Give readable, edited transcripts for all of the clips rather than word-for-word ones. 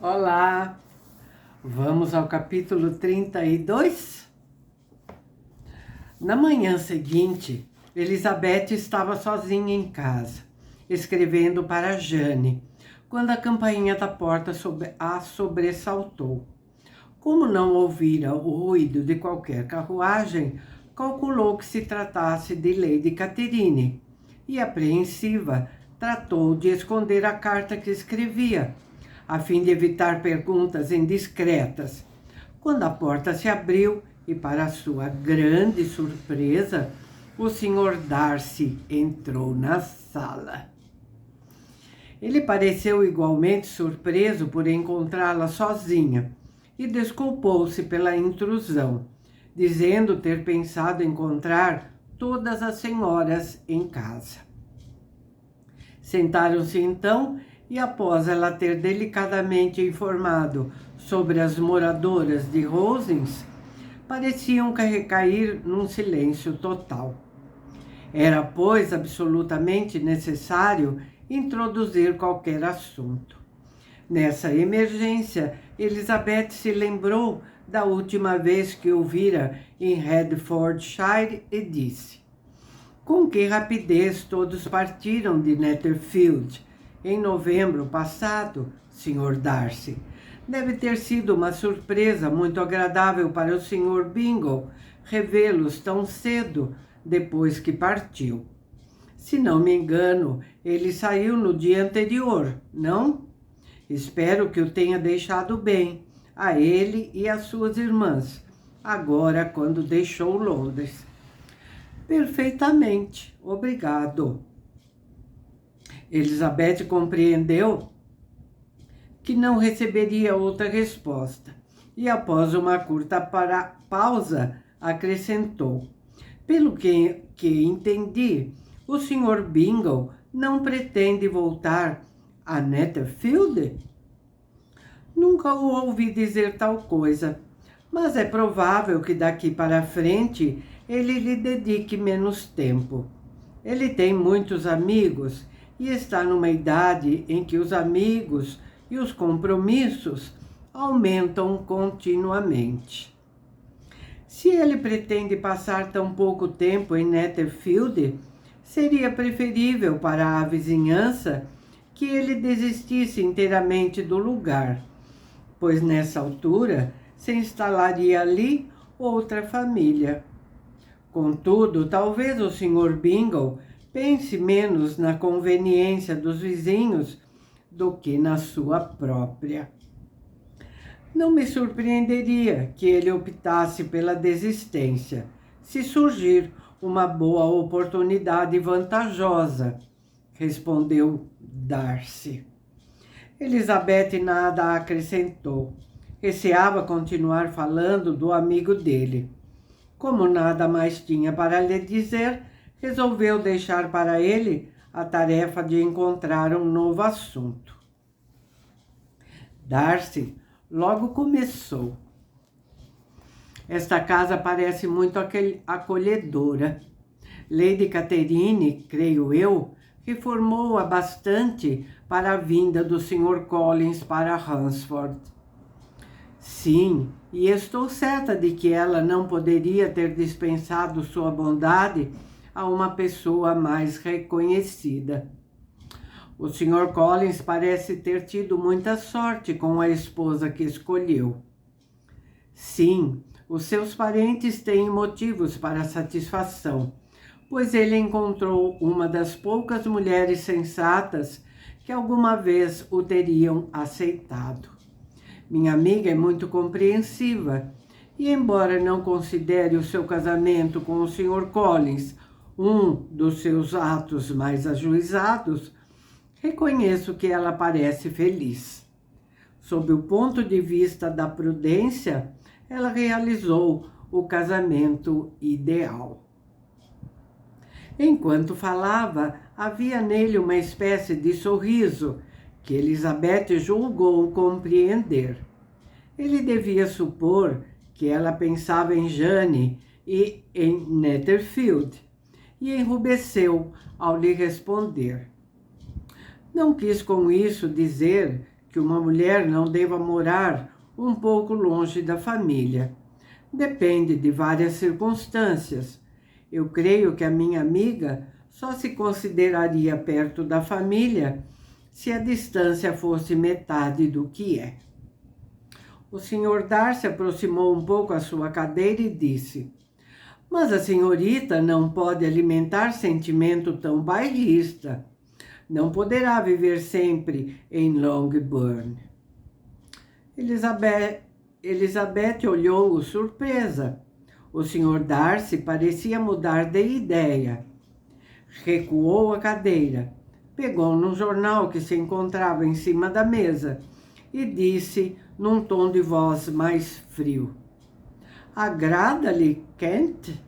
Olá, vamos ao capítulo 32? Na manhã seguinte, Elizabeth estava sozinha em casa, escrevendo para Jane, quando a campainha da porta a sobressaltou. Como não ouvira o ruído de qualquer carruagem, calculou que se tratasse de Lady Catherine e, apreensiva, tratou de esconder a carta que escrevia, a fim de evitar perguntas indiscretas, quando a porta se abriu e, para sua grande surpresa, o Sr. Darcy entrou na sala. Ele pareceu igualmente surpreso por encontrá-la sozinha e desculpou-se pela intrusão, dizendo ter pensado encontrar todas as senhoras em casa. Sentaram-se então e, após ela ter delicadamente informado sobre as moradoras de Rosings, pareciam recair num silêncio total. Era, pois, absolutamente necessário introduzir qualquer assunto. Nessa emergência, Elizabeth se lembrou da última vez que o vira em Hertfordshire e disse: com que rapidez todos partiram de Netherfield em novembro passado, Sr. Darcy. Deve ter sido uma surpresa muito agradável para o Sr. Bingle revê-los tão cedo depois que partiu. Se não me engano, ele saiu no dia anterior, não? Espero que o tenha deixado bem, a ele e às suas irmãs, agora quando deixou Londres. Perfeitamente, obrigado. Elizabeth compreendeu que não receberia outra resposta e, após uma curta pausa, acrescentou: pelo que entendi, o Sr. Bingle não pretende voltar a Netherfield? Nunca o ouvi dizer tal coisa, mas é provável que daqui para frente ele lhe dedique menos tempo. Ele tem muitos amigos e está numa idade em que os amigos e os compromissos aumentam continuamente. Se ele pretende passar tão pouco tempo em Netherfield, seria preferível para a vizinhança que ele desistisse inteiramente do lugar, pois nessa altura se instalaria ali outra família. Contudo, talvez o Sr. Bingle pense menos na conveniência dos vizinhos do que na sua própria. Não me surpreenderia que ele optasse pela desistência, se surgir uma boa oportunidade vantajosa, respondeu Darcy. Elizabeth nada acrescentou. Receava continuar falando do amigo dele. Como nada mais tinha para lhe dizer, resolveu deixar para ele a tarefa de encontrar um novo assunto. Darcy logo começou. Esta casa parece muito acolhedora. Lady Catherine, creio eu, reformou-a bastante para a vinda do Sr. Collins para Hunsford. Sim, e estou certa de que ela não poderia ter dispensado sua bondade a uma pessoa mais reconhecida. O Sr. Collins parece ter tido muita sorte com a esposa que escolheu. Sim, os seus parentes têm motivos para satisfação, pois ele encontrou uma das poucas mulheres sensatas que alguma vez o teriam aceitado. Minha amiga é muito compreensiva e, embora não considere o seu casamento com o Sr. Collins um dos seus atos mais ajuizados, reconheço que ela parece feliz. Sob o ponto de vista da prudência, ela realizou o casamento ideal. Enquanto falava, havia nele uma espécie de sorriso que Elizabeth julgou compreender. Ele devia supor que ela pensava em Jane e em Netherfield, e enrubesceu ao lhe responder. Não quis com isso dizer que uma mulher não deva morar um pouco longe da família. Depende de várias circunstâncias. Eu creio que a minha amiga só se consideraria perto da família se a distância fosse metade do que é. O Sr. Darcy aproximou um pouco a sua cadeira e disse: mas a senhorita não pode alimentar sentimento tão bairrista. Não poderá viver sempre em Longbourn. Elizabeth olhou-o surpresa. O Sr. Darcy parecia mudar de ideia. Recuou a cadeira, pegou num jornal que se encontrava em cima da mesa e disse num tom de voz mais frio: agrada-lhe Kent?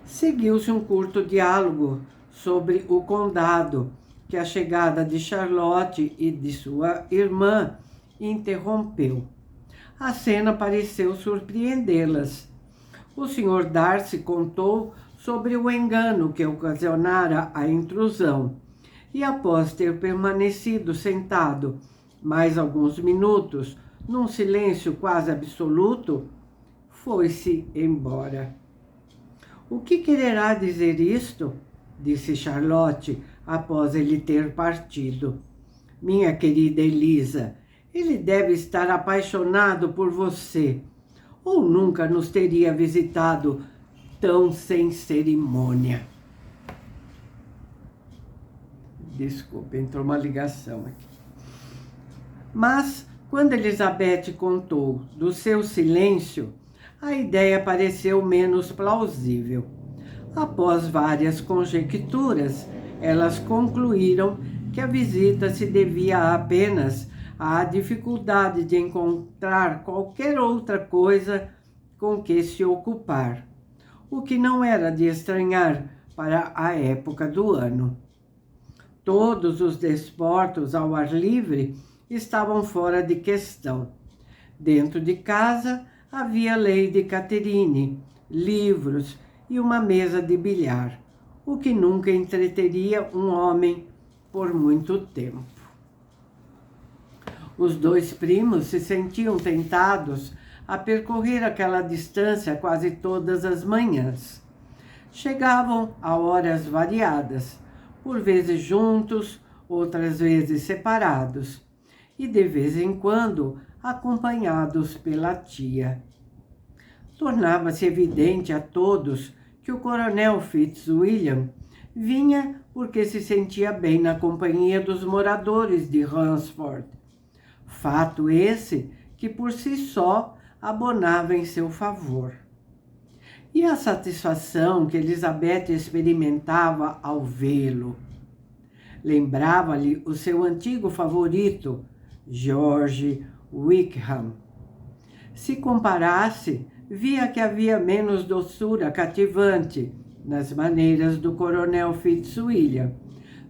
Seguiu-se um curto diálogo sobre o condado que a chegada de Charlotte e de sua irmã interrompeu. A cena pareceu surpreendê-las. O Sr. Darcy contou sobre o engano que ocasionara a intrusão e, após ter permanecido sentado mais alguns minutos, num silêncio quase absoluto, foi-se embora. O que quererá dizer isto? Disse Charlotte após ele ter partido. Minha querida Elisa, ele deve estar apaixonado por você, ou nunca nos teria visitado tão sem cerimônia. Desculpa, entrou uma ligação aqui. Mas, quando Elizabeth contou do seu silêncio, a ideia pareceu menos plausível. Após várias conjecturas, elas concluíram que a visita se devia apenas à dificuldade de encontrar qualquer outra coisa com que se ocupar, o que não era de estranhar para a época do ano. Todos os desportos ao ar livre estavam fora de questão. Dentro de casa havia Lady Catherine, livros e uma mesa de bilhar, o que nunca entreteria um homem por muito tempo. Os dois primos se sentiam tentados a percorrer aquela distância quase todas as manhãs. Chegavam a horas variadas, por vezes juntos, outras vezes separados, e de vez em quando acompanhados pela tia. Tornava-se evidente a todos que o coronel Fitzwilliam vinha porque se sentia bem na companhia dos moradores de Hunsford. Fato esse que por si só abonava em seu favor. E a satisfação que Elizabeth experimentava ao vê-lo. Lembrava-lhe o seu antigo favorito, George Wickham. Se comparasse, via que havia menos doçura cativante nas maneiras do coronel Fitzwilliam,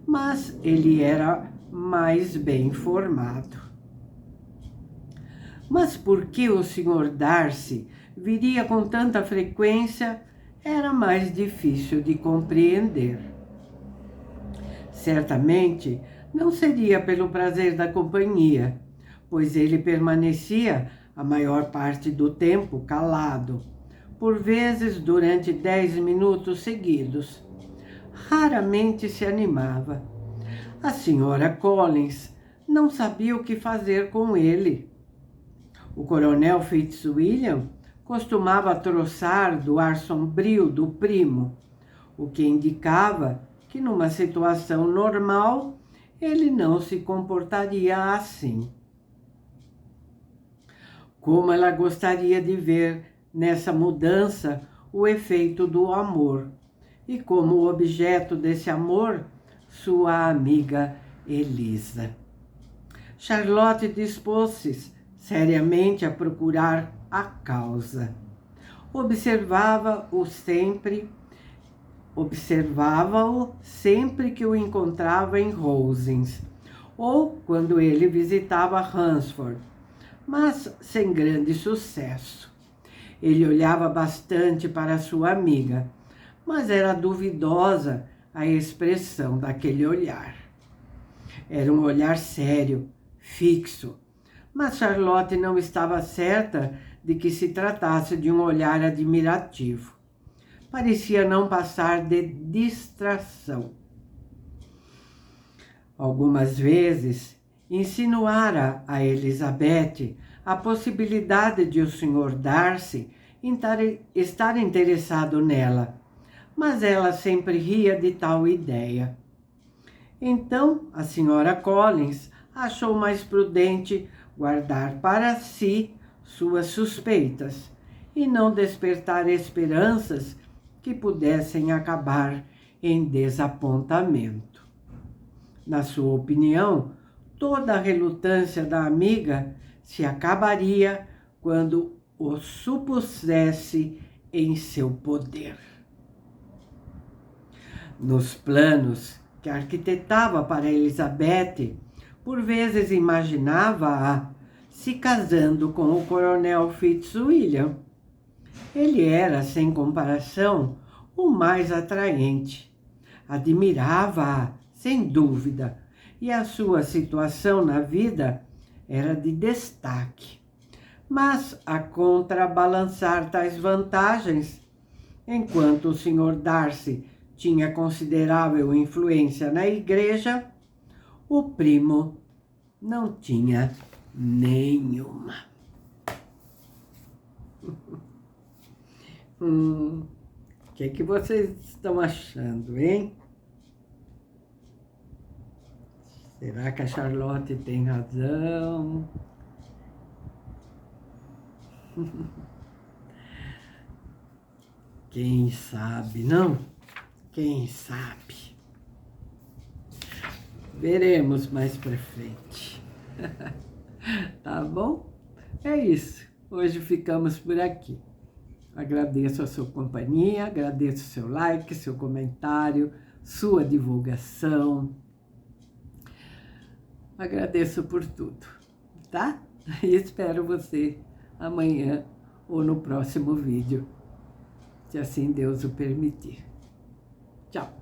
mas ele era mais bem formado. Mas por que o Sr. Darcy viria com tanta frequência era mais difícil de compreender. Certamente não seria pelo prazer da companhia, pois ele permanecia a maior parte do tempo calado, por vezes durante 10 minutos seguidos. Raramente se animava. A senhora Collins não sabia o que fazer com ele. O coronel Fitzwilliam costumava troçar do ar sombrio do primo, o que indicava que numa situação normal ele não se comportaria assim. Como ela gostaria de ver nessa mudança o efeito do amor, e como objeto desse amor, sua amiga Elisa. Charlotte dispôs-se seriamente a procurar a causa. Observava-o sempre que o encontrava em Rosings, ou quando ele visitava Hunsford, mas sem grande sucesso. Ele olhava bastante para sua amiga, mas era duvidosa a expressão daquele olhar. Era um olhar sério, fixo. Mas Charlotte não estava certa de que se tratasse de um olhar admirativo. Parecia não passar de distração. Algumas vezes insinuara a Elizabeth a possibilidade de o Sr. Darcy estar interessado nela, mas ela sempre ria de tal ideia. Então, a Sra. Collins achou mais prudente guardar para si suas suspeitas e não despertar esperanças que pudessem acabar em desapontamento. Na sua opinião, toda a relutância da amiga se acabaria quando o supusesse em seu poder. Nos planos que arquitetava para Elizabeth, por vezes imaginava-a se casando com o coronel Fitzwilliam. Ele era, sem comparação, o mais atraente. Admirava-a, sem dúvida, e a sua situação na vida era de destaque. Mas, a contrabalançar tais vantagens, enquanto o Sr. Darcy tinha considerável influência na igreja, o primo não tinha nenhuma. O que vocês estão achando, hein? Será que a Charlotte tem razão? Quem sabe, não? Quem sabe? Veremos mais pra frente. Tá bom? É isso. Hoje ficamos por aqui. Agradeço a sua companhia, agradeço o seu like, seu comentário, sua divulgação. Agradeço por tudo, tá? E espero você amanhã ou no próximo vídeo, se assim Deus o permitir. Tchau!